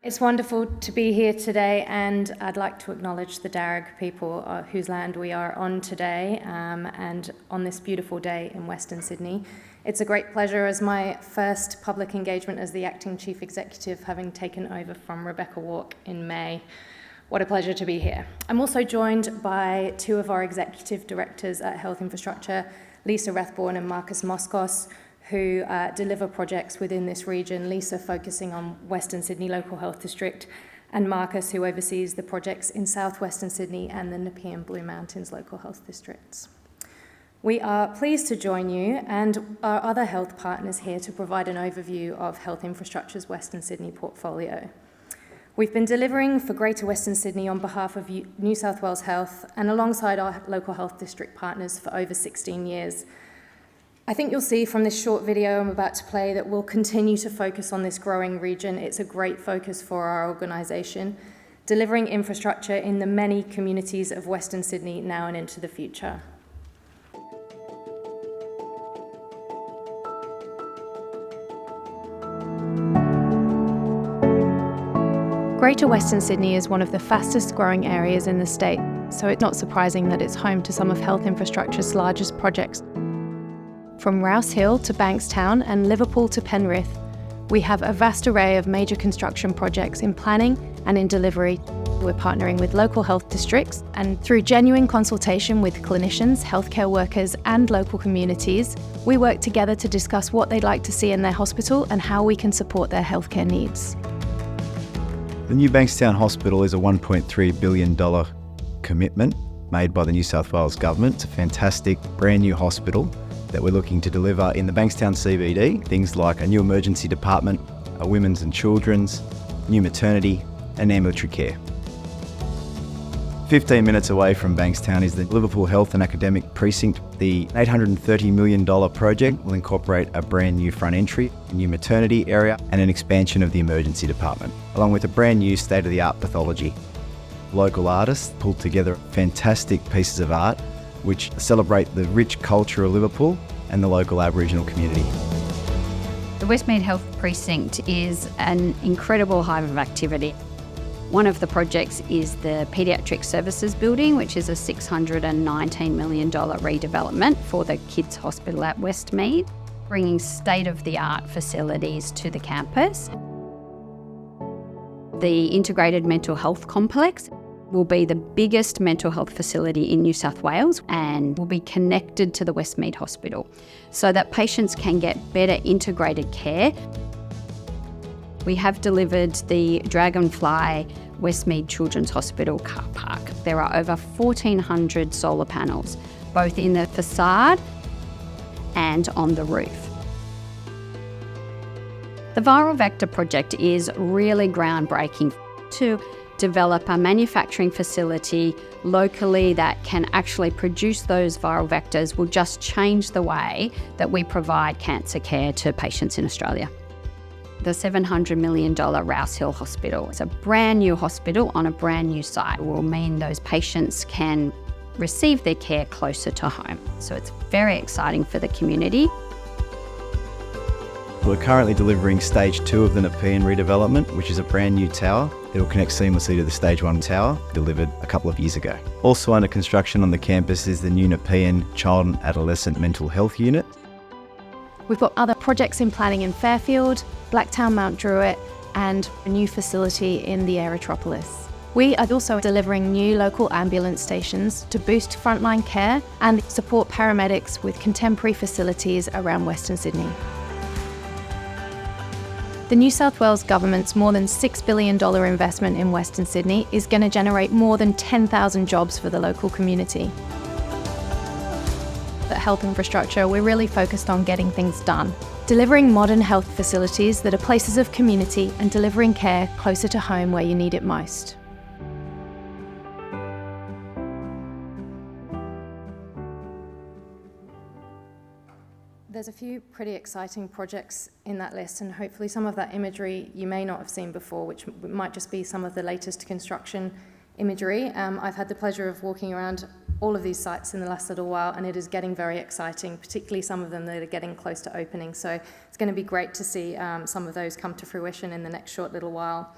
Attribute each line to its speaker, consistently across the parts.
Speaker 1: It's wonderful to be here today, and I'd like to acknowledge the Darug people whose land we are on today and on this beautiful day in Western Sydney. It's a great pleasure as my first public engagement as the Acting Chief Executive, having taken over from Rebecca Walk in May. What a pleasure to be here. I'm also joined by two of our Executive Directors at Health Infrastructure, Lisa Rathborn and Marcus Moskos, who deliver projects within this region, Lisa focusing on Western Sydney Local Health District, and Marcus, who oversees the projects in southwestern Sydney and the Nepean Blue Mountains Local Health Districts. We are pleased to join you and our other health partners here to provide an overview of Health Infrastructure's Western Sydney portfolio. We've been delivering for Greater Western Sydney on behalf of New South Wales Health and alongside our local health district partners for over 16 years. I think you'll see from this short video I'm about to play that we'll continue to focus on this growing region. It's a great focus for our organisation, delivering infrastructure in the many communities of Western Sydney now and into the future. Greater Western Sydney is one of the fastest growing areas in the state, so it's not surprising that it's home to some of Health Infrastructure's largest projects. From Rouse Hill to Bankstown and Liverpool to Penrith, we have a vast array of major construction projects in planning and in delivery. We're partnering with local health districts, and through genuine consultation with clinicians, healthcare workers and local communities, we work together to discuss what they'd like to see in their hospital and how we can support their healthcare needs.
Speaker 2: The new Bankstown Hospital is a $1.3 billion commitment made by the New South Wales Government. It's a fantastic brand new hospital that we're looking to deliver in the Bankstown CBD, things like a new emergency department, a women's and children's, new maternity and ambulatory care. 15 minutes away from Bankstown is the Liverpool Health and Academic Precinct. The $830 million project will incorporate a brand new front entry, a new maternity area and an expansion of the emergency department, along with a brand new state-of-the-art pathology. Local artists pulled together fantastic pieces of art which celebrate the rich culture of Liverpool and the local Aboriginal community.
Speaker 3: The Westmead Health Precinct is an incredible hive of activity. One of the projects is the Paediatric Services Building, which is a $619 million redevelopment for the Kids Hospital at Westmead, bringing state-of-the-art facilities to the campus. The Integrated Mental Health Complex will be the biggest mental health facility in New South Wales and will be connected to the Westmead Hospital so that patients can get better integrated care. We have delivered the Dragonfly Westmead Children's Hospital car park. There are over 1,400 solar panels, both in the facade and on the roof. The Viral Vector project is really groundbreaking to develop a manufacturing facility locally that can actually produce those viral vectors will just change the way that we provide cancer care to patients in Australia. The $700 million Rouse Hill Hospital is a brand new hospital on a brand new site. It will mean those patients can receive their care closer to home. So it's very exciting for the community.
Speaker 2: We're currently delivering Stage 2 of the Nepean redevelopment, which is a brand new tower. It will connect seamlessly to the Stage 1 tower, delivered a couple of years ago. Also under construction on the campus is the new Nepean Child and Adolescent Mental Health Unit.
Speaker 1: We've got other projects in planning in Fairfield, Blacktown Mount Druitt and a new facility in the Aerotropolis. We are also delivering new local ambulance stations to boost frontline care and support paramedics with contemporary facilities around Western Sydney. The New South Wales Government's more than $6 billion investment in Western Sydney is going to generate more than 10,000 jobs for the local community. At Health Infrastructure, we're really focused on getting things done, delivering modern health facilities that are places of community and delivering care closer to home where you need it most. There's a few pretty exciting projects in that list, and hopefully some of that imagery you may not have seen before, which might just be some of the latest construction imagery. I've had the pleasure of walking around all of these sites in the last little while, and it is getting very exciting, particularly some of them that are getting close to opening. So it's going to be great to see some of those come to fruition in the next short little while.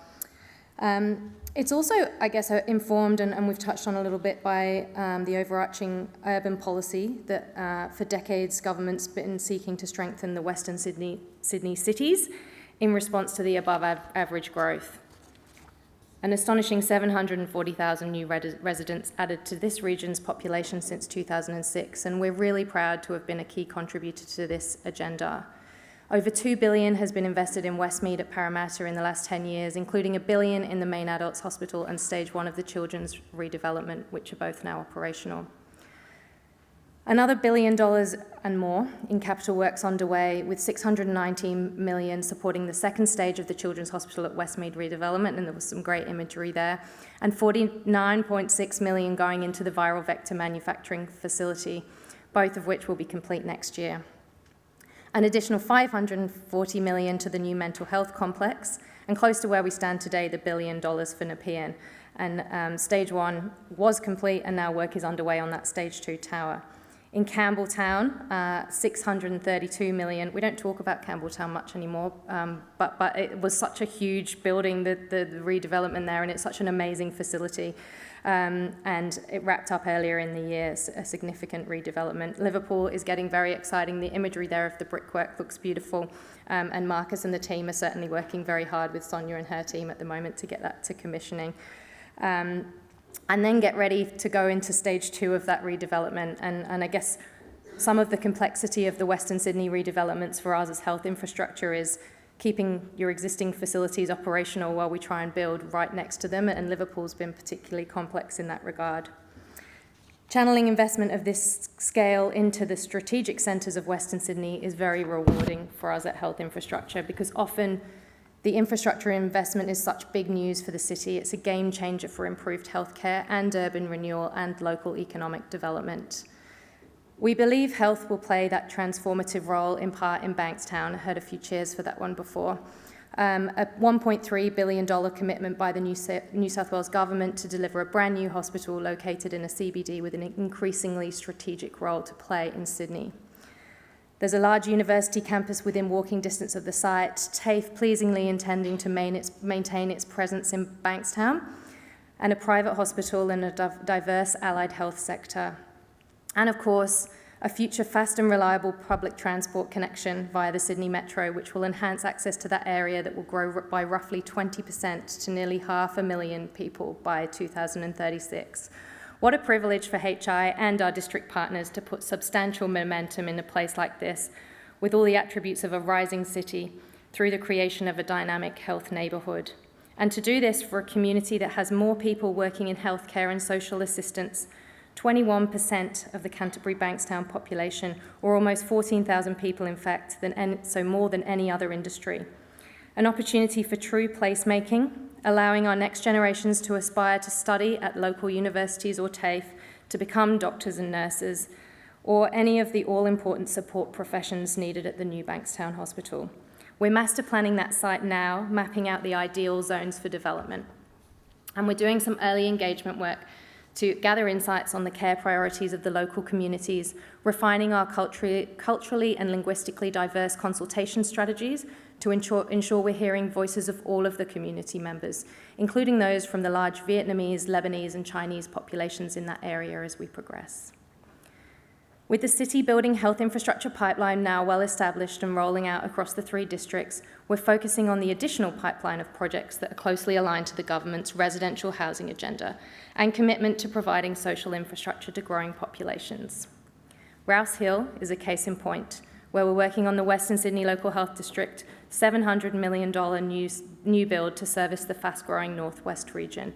Speaker 1: It's also, I guess, informed, and we've touched on a little bit, by the overarching urban policy that for decades government's been seeking to strengthen the Western Sydney cities in response to the above average growth. An astonishing 740,000 new residents added to this region's population since 2006, and we're really proud to have been a key contributor to this agenda. Over $2 billion has been invested in Westmead at Parramatta in the last 10 years, including $1 billion in the main adults hospital and stage 1 of the children's redevelopment, which are both now operational. Another $1 billion and more in capital works underway, with $619 million supporting the second stage of the children's hospital at Westmead redevelopment, and there was some great imagery there, and $49.6 million going into the viral vector manufacturing facility, both of which will be complete next year. An additional $540 million to the new mental health complex, and close to where we stand today, the $1 billion for Nepean. And stage 1 was complete, and now work is underway on that stage 2 tower. In Campbelltown, $632 million. We don't talk about Campbelltown much anymore, but it was such a huge building, the redevelopment there, and it's such an amazing facility. And it wrapped up earlier in the year, a significant redevelopment. Liverpool is getting very exciting. The imagery there of the brickwork looks beautiful, and Marcus and the team are certainly working very hard with Sonia and her team at the moment to get that to commissioning. And then get ready to go into stage 2 of that redevelopment. And I guess some of the complexity of the Western Sydney redevelopments for us as health infrastructure is keeping your existing facilities operational while we try and build right next to them, and Liverpool's been particularly complex in that regard. Channeling investment of this scale into the strategic centres of Western Sydney is very rewarding for us at health infrastructure, because often the infrastructure investment is such big news for the city. It's a game changer for improved healthcare and urban renewal and local economic development. We believe health will play that transformative role in part in Bankstown. I heard a few cheers for that one before. A $1.3 billion commitment by the New South Wales government to deliver a brand new hospital located in a CBD with an increasingly strategic role to play in Sydney. There's a large university campus within walking distance of the site, TAFE pleasingly intending to maintain its presence in Bankstown, and a private hospital and a diverse allied health sector. And of course, a future fast and reliable public transport connection via the Sydney Metro, which will enhance access to that area that will grow by roughly 20% to nearly 500,000 people by 2036. What a privilege for HI and our district partners to put substantial momentum in a place like this, with all the attributes of a rising city, through the creation of a dynamic health neighbourhood. And to do this for a community that has more people working in healthcare and social assistance, 21% of the Canterbury Bankstown population, or almost 14,000 people in fact, so more than any other industry. An opportunity for true placemaking, allowing our next generations to aspire to study at local universities or TAFE, to become doctors and nurses, or any of the all-important support professions needed at the new Bankstown Hospital. We're master planning that site now, mapping out the ideal zones for development. And we're doing some early engagement work to gather insights on the care priorities of the local communities, refining our culturally and linguistically diverse consultation strategies to ensure we're hearing voices of all of the community members, including those from the large Vietnamese, Lebanese and Chinese populations in that area as we progress. With the city building health infrastructure pipeline now well established and rolling out across the 3 districts, we're focusing on the additional pipeline of projects that are closely aligned to the government's residential housing agenda and commitment to providing social infrastructure to growing populations. Rouse Hill is a case in point, where we're working on the Western Sydney Local Health District $700 million new build to service the fast-growing northwest region.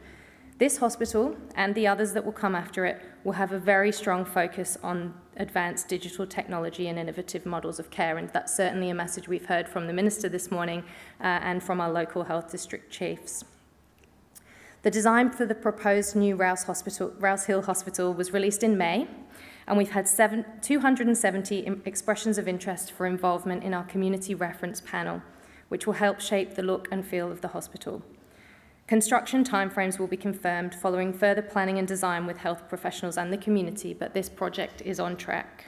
Speaker 1: This hospital, and the others that will come after it, will have a very strong focus on advanced digital technology and innovative models of care, and that's certainly a message we've heard from the Minister this morning and from our local health district chiefs. The design for the proposed new Rouse Hill Hospital was released in May, and we've had 270 expressions of interest for involvement in our community reference panel, which will help shape the look and feel of the hospital. Construction timeframes will be confirmed following further planning and design with health professionals and the community, but this project is on track.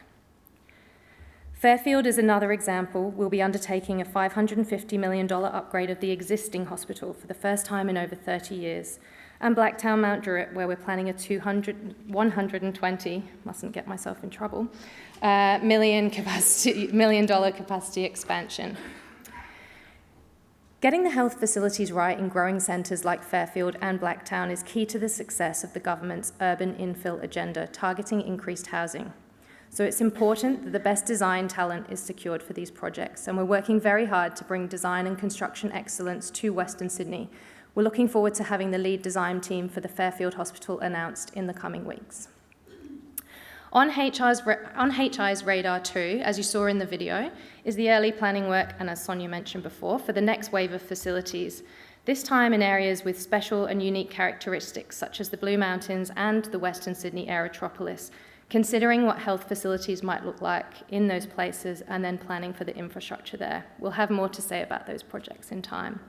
Speaker 1: Fairfield is another example. We'll be undertaking a $550 million upgrade of the existing hospital for the first time in over 30 years. And Blacktown Mount Druitt, where we're planning a $120, mustn't get myself in trouble, $1 million capacity expansion. Getting the health facilities right in growing centres like Fairfield and Blacktown is key to the success of the government's urban infill agenda, targeting increased housing. So it's important that the best design talent is secured for these projects, and we're working very hard to bring design and construction excellence to Western Sydney. We're looking forward to having the lead design team for the Fairfield Hospital announced in the coming weeks. On HI's radar too, as you saw in the video, is the early planning work, and as Sonia mentioned before, for the next wave of facilities, this time in areas with special and unique characteristics such as the Blue Mountains and the Western Sydney Aerotropolis, considering what health facilities might look like in those places and then planning for the infrastructure there. We'll have more to say about those projects in time.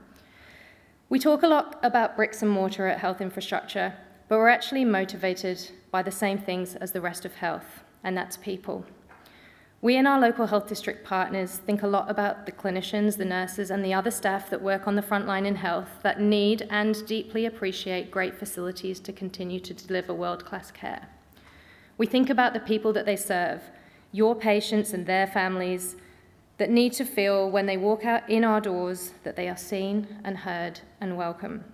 Speaker 1: We talk a lot about bricks and mortar at health infrastructure, but we're actually motivated by the same things as the rest of health, and that's people. We and our local health district partners think a lot about the clinicians, the nurses, and the other staff that work on the front line in health that need and deeply appreciate great facilities to continue to deliver world-class care. We think about the people that they serve, your patients and their families, that need to feel when they walk out in our doors that they are seen and heard and welcome.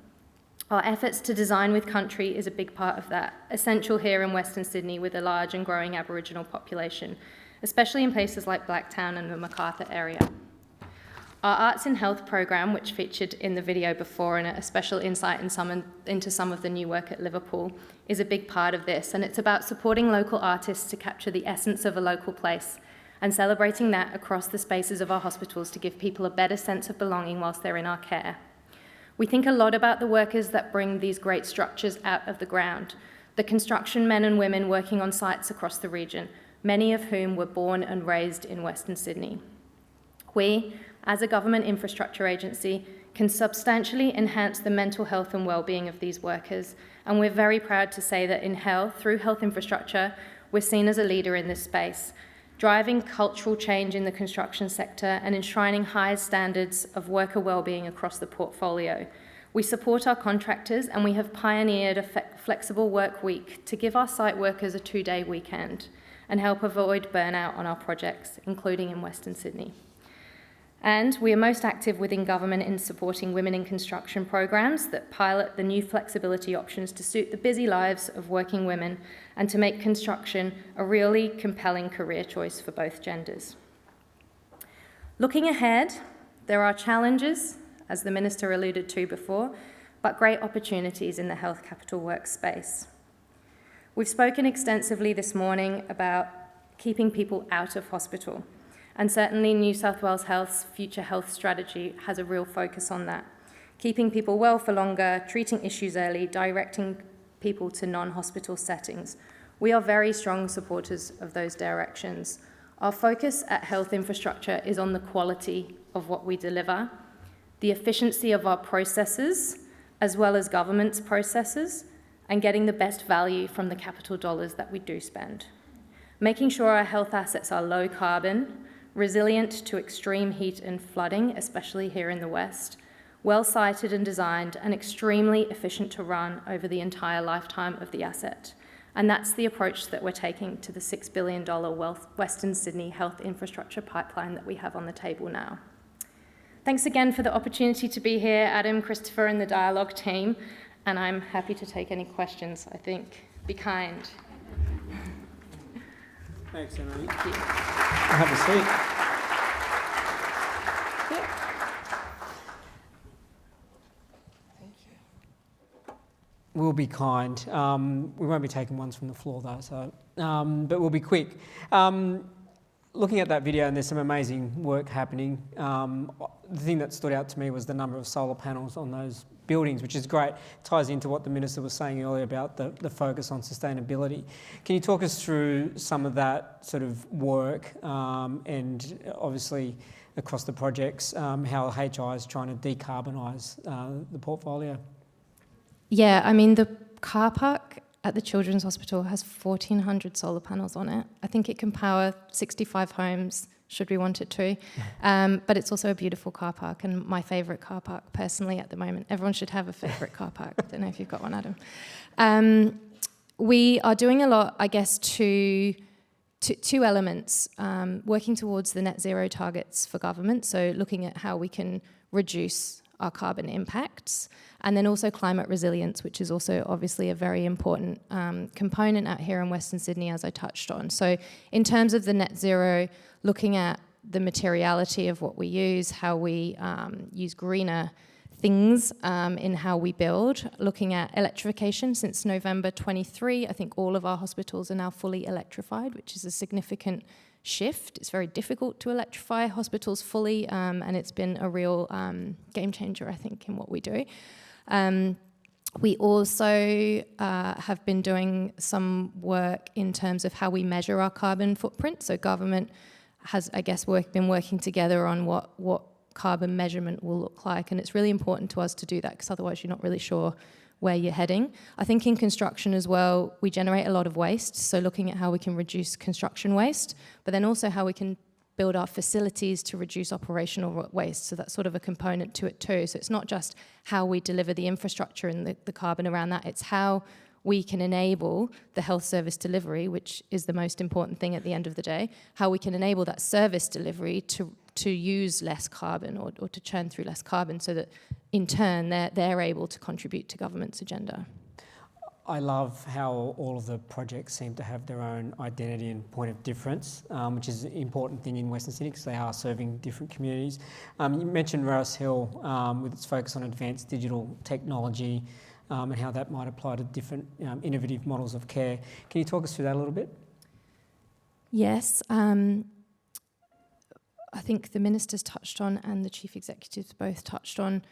Speaker 1: Our efforts to design with country is a big part of that, essential here in Western Sydney with a large and growing Aboriginal population, especially in places like Blacktown and the Macarthur area. Our Arts in Health program, which featured in the video before and a special insight into some of the new work at Liverpool, is a big part of this, and it's about supporting local artists to capture the essence of a local place and celebrating that across the spaces of our hospitals to give people a better sense of belonging whilst they're in our care. We think a lot about the workers that bring these great structures out of the ground, the construction men and women working on sites across the region, many of whom were born and raised in Western Sydney. We, as a government infrastructure agency, can substantially enhance the mental health and well-being of these workers, and we're very proud to say that in health, through health infrastructure, we're seen as a leader in this space, driving cultural change in the construction sector and enshrining high standards of worker well-being across the portfolio. We support our contractors, and we have pioneered a flexible work week to give our site workers a 2-day weekend and help avoid burnout on our projects, including in Western Sydney. And we are most active within government in supporting women in construction programs that pilot the new flexibility options to suit the busy lives of working women and to make construction a really compelling career choice for both genders. Looking ahead, there are challenges, as the Minister alluded to before, but great opportunities in the health capital workspace. We've spoken extensively this morning about keeping people out of hospital. And certainly New South Wales Health's future health strategy has a real focus on that. Keeping people well for longer, treating issues early, directing people to non-hospital settings. We are very strong supporters of those directions. Our focus at health infrastructure is on the quality of what we deliver, the efficiency of our processes, as well as government's processes, and getting the best value from the capital dollars that we do spend. Making sure our health assets are low carbon, resilient to extreme heat and flooding, especially here in the West, well-sited and designed, and extremely efficient to run over the entire lifetime of the asset. And that's the approach that we're taking to the $6 billion Western Sydney health infrastructure pipeline that we have on the table now. Thanks again for the opportunity to be here, Adam, Christopher, and the Dialogue team, and I'm happy to take any questions, I think. Be kind.
Speaker 4: Thanks, Emily.
Speaker 1: Thank you.
Speaker 4: Have a seat.
Speaker 1: Thank you.
Speaker 4: We'll be kind. We won't be taking ones from the floor though, so but we'll be quick. Looking at that video, and there's some amazing work happening. The thing that stood out to me was the number of solar panels on those buildings, which is great. Ties into what the Minister was saying earlier about the focus on sustainability. Can you talk us through some of that sort of work and obviously across the projects, how HI is trying to decarbonise the portfolio?
Speaker 1: Yeah, I mean, the car park at the Children's Hospital has 1,400 solar panels on it. I think it can power 65 homes should we want it to. But it's also a beautiful car park, and my favourite car park personally at the moment. Everyone should have a favourite car park. I don't know if you've got one, Adam. We are doing a lot, I guess, to two elements, working towards the net zero targets for government, so looking at how we can reduce our carbon impacts, and then also climate resilience, which is also obviously a very important component out here in Western Sydney, as I touched on. So in terms of the net zero, looking at the materiality of what we use, how we use greener things in how we build, looking at electrification. Since November 23, I think all of our hospitals are now fully electrified, which is a significant shift. It's very difficult to electrify hospitals fully, and it's been a real game changer, I think, in what we do. We also have been doing some work in terms of how we measure our carbon footprint. So government has, I guess, been working together on what carbon measurement will look like, and it's really important to us to do that, because otherwise you're not really sure where you're heading. I think in construction as well, we generate a lot of waste, so looking at how we can reduce construction waste, but then also how we can build our facilities to reduce operational waste, so that's sort of a component to it too. So it's not just how we deliver the infrastructure and the carbon around that, it's how we can enable the health service delivery, which is the most important thing at the end of the day, how we can enable that service delivery to use less carbon or to churn through less carbon, so that in turn they're able to contribute to government's agenda.
Speaker 4: I love how all of the projects seem to have their own identity and point of difference, which is an important thing in Western Sydney because they are serving different communities. You mentioned Rouse Hill with its focus on advanced digital technology and how that might apply to different innovative models of care. Can you talk us through that a little bit?
Speaker 1: Yes. I think the ministers touched on, and the chief executives both touched on,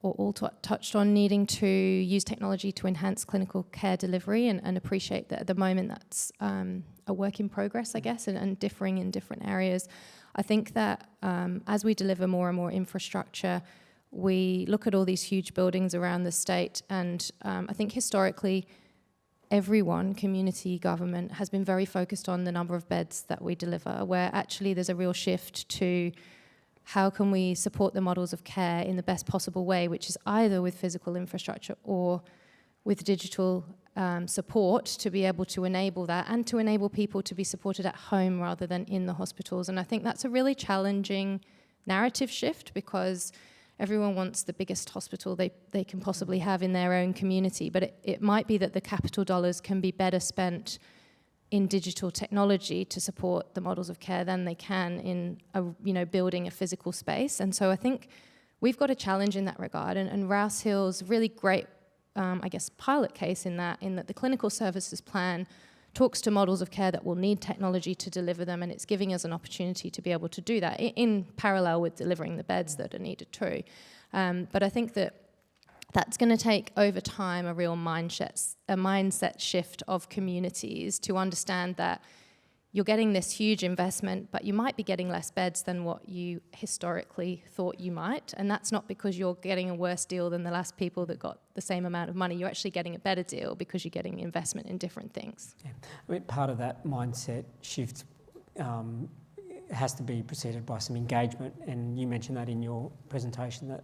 Speaker 1: or all touched on, needing to use technology to enhance clinical care delivery, and appreciate that at the moment that's a work in progress, I guess, and differing in different areas. I think that as we deliver more and more infrastructure, we look at all these huge buildings around the state, and I think historically everyone, community, government, has been very focused on the number of beds that we deliver, where actually there's a real shift to how can we support the models of care in the best possible way, which is either with physical infrastructure or with digital support, to be able to enable that and to enable people to be supported at home rather than in the hospitals. And I think that's a really challenging narrative shift, because everyone wants the biggest hospital they can possibly have in their own community, but it might be that the capital dollars can be better spent in digital technology to support the models of care than they can in building a physical space. And so I think we've got a challenge in that regard, and Rouse Hill's really great pilot case in that the clinical services plan talks to models of care that will need technology to deliver them, and it's giving us an opportunity to be able to do that in parallel with delivering the beds that are needed too. But I think that's going to take over time a real mindset shift of communities to understand that you're getting this huge investment, but you might be getting less beds than what you historically thought you might. And that's not because you're getting a worse deal than the last people that got the same amount of money. You're actually getting a better deal because you're getting investment in different things. Yeah.
Speaker 4: I mean, part of that mindset shift has to be preceded by some engagement, and you mentioned that in your presentation, that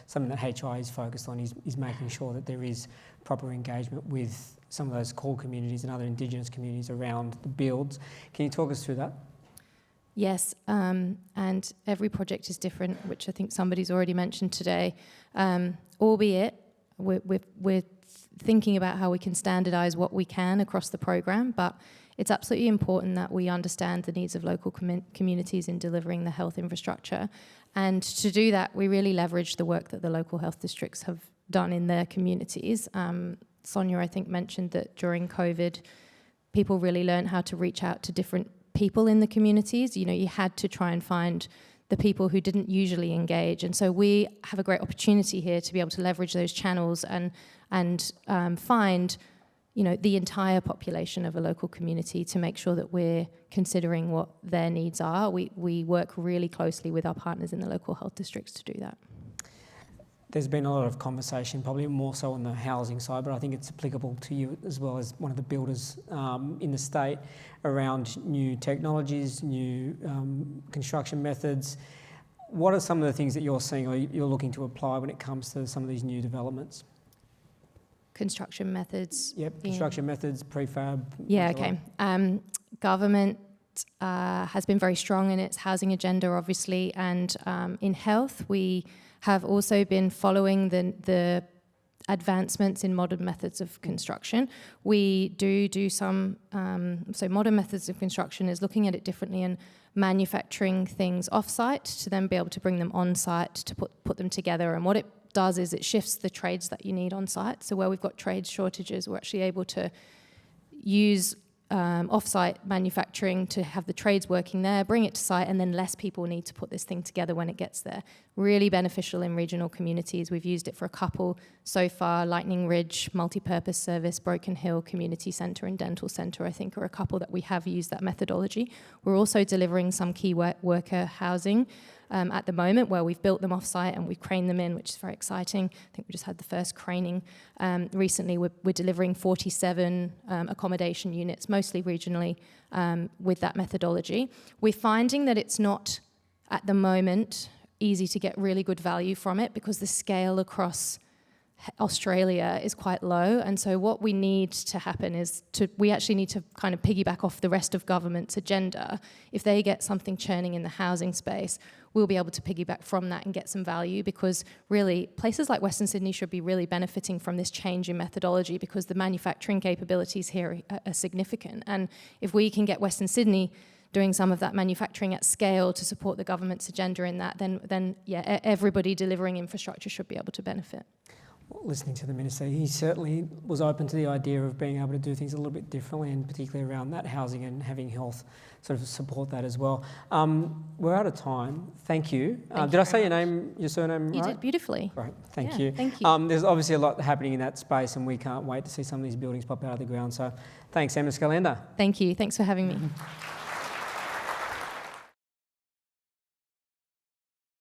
Speaker 4: something that HI is focused on is making sure that there is proper engagement with some of those core communities and other Indigenous communities around the builds. Can you talk us through that?
Speaker 1: Yes, and every project is different, which I think somebody's already mentioned today, albeit we're thinking about how we can standardise what we can across the programme, but it's absolutely important that we understand the needs of local communities in delivering the health infrastructure. And to do that, we really leverage the work that the local health districts have done in their communities. Sonia, I think, mentioned that during COVID, people really learned how to reach out to different people in the communities. You know, you had to try and find the people who didn't usually engage. And so we have a great opportunity here to be able to leverage those channels and find the entire population of a local community to make sure that we're considering what their needs are. We work really closely with our partners in the local health districts to do that.
Speaker 4: there's been a lot of conversation, probably more so on the housing side, but I think it's applicable to you as well as one of the builders in the state, around new technologies, new construction methods. What are some of the things that you're seeing or you're looking to apply when it comes to some of these new developments?
Speaker 1: Construction methods.
Speaker 4: Yep, construction methods, prefab.
Speaker 1: Yeah, okay. Government has been very strong in its housing agenda, obviously, and in health, we have also been following the advancements in modern methods of construction. We do some, so modern methods of construction is looking at it differently and manufacturing things off-site to then be able to bring them on-site to put them together. And what it does is it shifts the trades that you need on-site. So where we've got trade shortages, we're actually able to use off-site manufacturing to have the trades working there, bring it to site, and then less people need to put this thing together when it gets there. Really beneficial in regional communities. We've used it for a couple so far. Lightning Ridge, Multipurpose Service, Broken Hill Community Centre and Dental Centre, I think, are a couple that we have used that methodology. We're also delivering some key worker housing at the moment, where we've built them off-site and we've craned them in, which is very exciting. I think we just had the first craning recently. We're delivering 47 accommodation units, mostly regionally, with that methodology. We're finding that it's not, at the moment, easy to get really good value from it because the scale across Australia is quite low, and so what we need to happen is we actually need to kind of piggyback off the rest of government's agenda. If they get something churning in the housing space, we'll be able to piggyback from that and get some value, because really places like Western Sydney should be really benefiting from this change in methodology, because the manufacturing capabilities here are significant. And if we can get Western Sydney doing some of that manufacturing at scale to support the government's agenda in that, then yeah, everybody delivering infrastructure should be able to benefit.
Speaker 4: Listening to the Minister, he certainly was open to the idea of being able to do things a little bit differently, and particularly around that housing and having health sort of support that as well. We're out of time. Thank you. Did I say your surname right?
Speaker 1: You did beautifully.
Speaker 4: Great, thank you.
Speaker 1: Thank you.
Speaker 4: There's obviously a lot happening in that space, and we can't wait to see some of these buildings pop out of the ground. So thanks, Emma Skulander.
Speaker 1: Thank you. Thanks for having me.